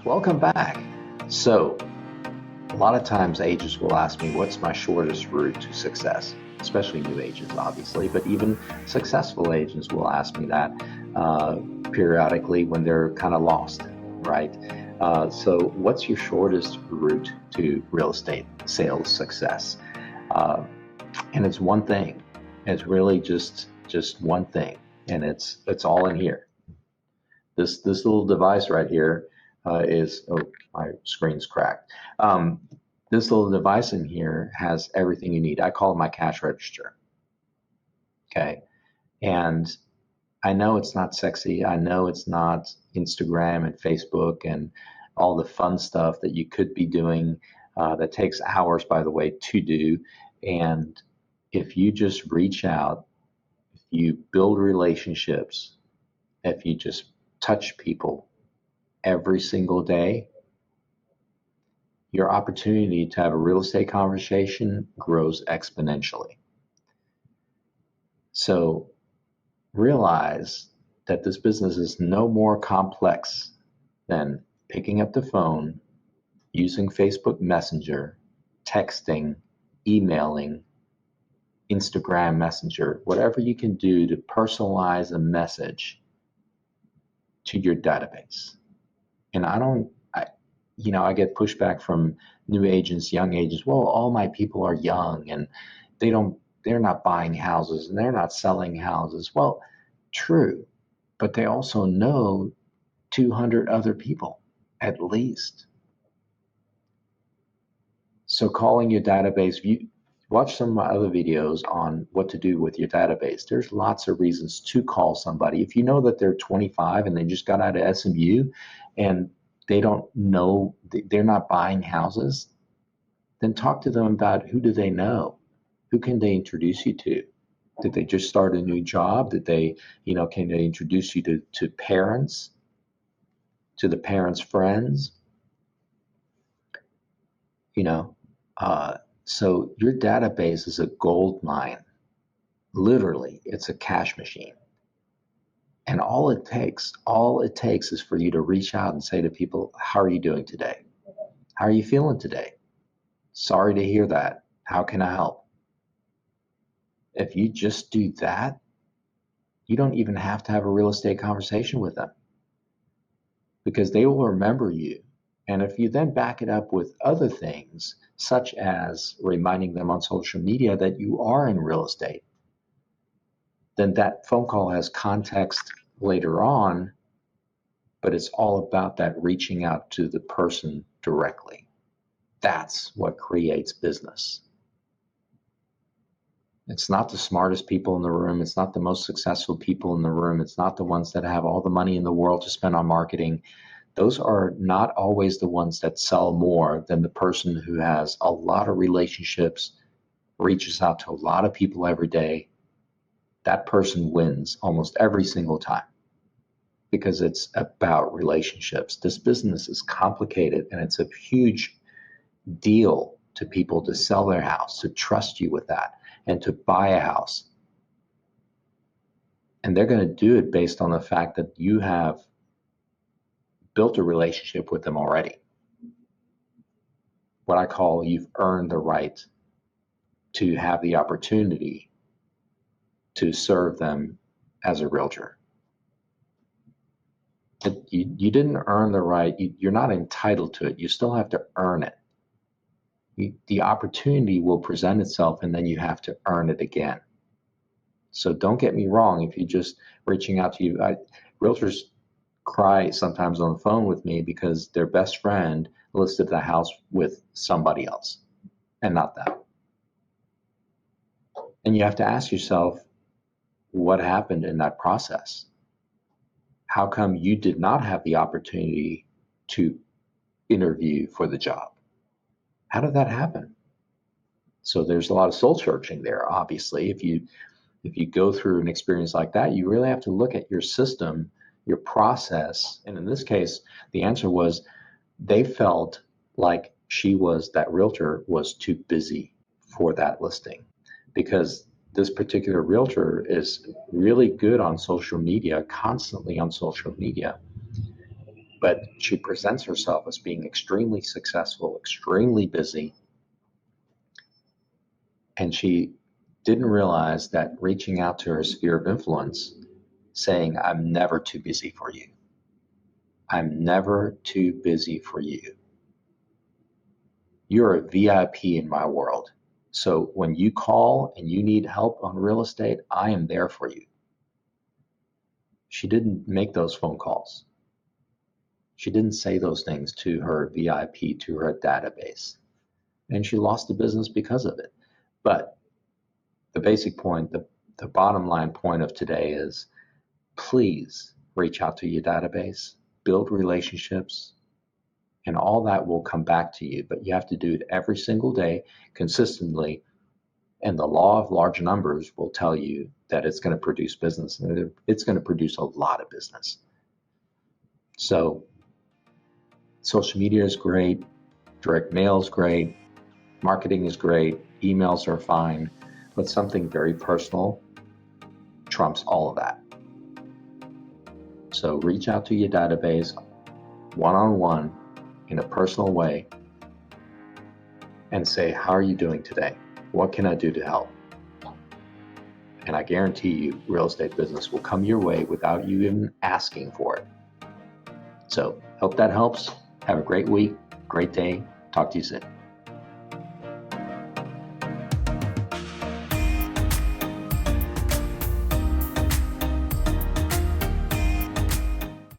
Welcome back. So, a lot of times agents will ask me, what's my shortest route to success? Especially new agents, obviously, but even successful agents will ask me that periodically when they're kind of lost, right? So, what's your shortest route to real estate sales success? Uh, and it's one thing. It's really just one thing, and it's all in here. This little device right here is, oh, my screen's cracked. This little device in here has everything you need. I call it my cash register. Okay. And I know it's not sexy. I know it's not Instagram and Facebook and all the fun stuff that you could be doing, that takes hours, by the way, to do. And if you just reach out, if you build relationships, if you just touch people every single day, your opportunity to have a real estate conversation grows exponentially. So realize that this business is no more complex than picking up the phone, using Facebook Messenger, texting, emailing, Instagram Messenger, whatever you can do to personalize a message to your database. And I get pushback from new agents, young agents. Well, all my people are young and they're not buying houses and they're not selling houses. Well, true, but they also know 200 other people at least. So calling your database, watch some of my other videos on what to do with your database. There's lots of reasons to call somebody. If you know that they're 25 and they just got out of SMU and they don't know, they're not buying houses, then talk to them about who do they know? Who can they introduce you to? Did they just start a new job? Did they, can they introduce you to parents, to the parents' friends? You know, so your database is a gold mine. Literally, it's a cash machine. And all it takes is for you to reach out and say to people, how are you doing today? How are you feeling today? Sorry to hear that. How can I help? If you just do that, you don't even have to have a real estate conversation with them because they will remember you. And if you then back it up with other things, such as reminding them on social media that you are in real estate, then that phone call has context later on, but it's all about that reaching out to the person directly. That's what creates business. It's not the smartest people in the room. It's not the most successful people in the room. It's not the ones that have all the money in the world to spend on marketing. Those are not always the ones that sell more than the person who has a lot of relationships, reaches out to a lot of people every day. That person wins almost every single time because it's about relationships. This business is complicated and it's a huge deal to people to sell their house, to trust you with that, and to buy a house. And they're going to do it based on the fact that you have built a relationship with them already. What I call you've earned the right to have the opportunity to serve them as a realtor. You didn't earn the right. You're not entitled to it. You still have to earn it. The opportunity will present itself and then you have to earn it again. So don't get me wrong. If you're just reaching out to you, realtors cry sometimes on the phone with me because their best friend listed the house with somebody else and not them. And you have to ask yourself, what happened in that process? How come you did not have the opportunity to interview for the job? How did that happen? So there's a lot of soul searching there, obviously. If you go through an experience like that, you really have to look at your system, your process. And in this case, the answer was they felt like that realtor was too busy for that listing because this particular realtor is really good on social media, constantly on social media. But she presents herself as being extremely successful, extremely busy, and she didn't realize that reaching out to her sphere of influence, saying, I'm never too busy for you. I'm never too busy for you. You're a VIP in my world. So when you call and you need help on real estate, I am there for you. She didn't make those phone calls. She didn't say those things to her VIP, to her database. And she lost the business because of it. But the basic point, the bottom line point of today is, please reach out to your database, build relationships, and all that will come back to you. But you have to do it every single day, consistently. And the law of large numbers will tell you that it's going to produce business. It's going to produce a lot of business. So social media is great. Direct mail is great. Marketing is great. Emails are fine. But something very personal trumps all of that. So reach out to your database one-on-one in a personal way and say, how are you doing today? What can I do to help? And I guarantee you, real estate business will come your way without you even asking for it. So hope that helps. Have a great week, great day. Talk to you soon.